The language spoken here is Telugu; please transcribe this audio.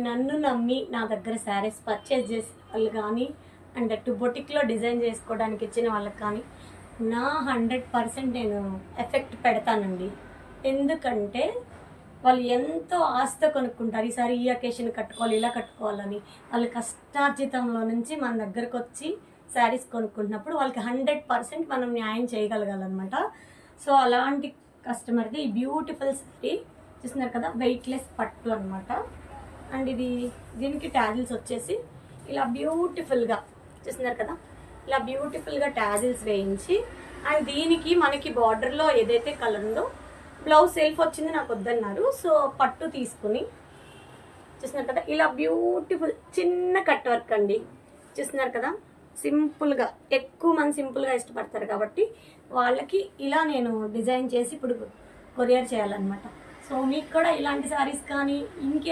నన్ను నమ్మి నా దగ్గర శారీస్ పర్చేజ్ చేసే వాళ్ళు కానీ అండ్ అటు బొటిక్లో డిజైన్ చేసుకోవడానికి ఇచ్చిన వాళ్ళకి కానీ నా 100% నేను ఎఫెక్ట్ పెడతానండి. ఎందుకంటే వాళ్ళు ఎంతో ఆశతో కొనుక్కుంటారు, ఈసారి ఈ అకేషన్ కట్టుకోవాలి, ఇలా కట్టుకోవాలని. వాళ్ళ కష్టార్జితంలో నుంచి మన దగ్గరకు వచ్చి శారీస్ కొనుక్కుంటున్నప్పుడు వాళ్ళకి 100% మనం న్యాయం చేయగలగాలన్నమాట. సో అలాంటి కస్టమర్ది ఈ బ్యూటిఫుల్ శారీ చూస్తున్నారు కదా, వెయిట్లెస్ పట్టు అనమాట. అండ్ ఇది దీనికి ట్యాజిల్స్ వచ్చేసి ఇలా బ్యూటిఫుల్గా చూస్తున్నారు కదా, ఇలా బ్యూటిఫుల్గా ట్యాజిల్స్ వేయించి, అండ్ దీనికి మనకి బార్డర్లో ఏదైతే కలర్ ఉందో బ్లౌజ్ సెల్ఫ్ వచ్చింది నాకు వద్దన్నారు. సో పట్టు తీసుకుని చూస్తున్నారు కదా, ఇలా బ్యూటిఫుల్ చిన్న కట్ వర్క్ అండి. చూస్తున్నారు కదా, సింపుల్గా, ఎక్కువ మంది సింపుల్గా ఇష్టపడతారు కాబట్టి వాళ్ళకి ఇలా నేను డిజైన్ చేసి ఇప్పుడు కొరియర్ చేయాలన్నమాట. సో మీకు కూడా ఇలాంటి శారీస్ కానీ ఇంకే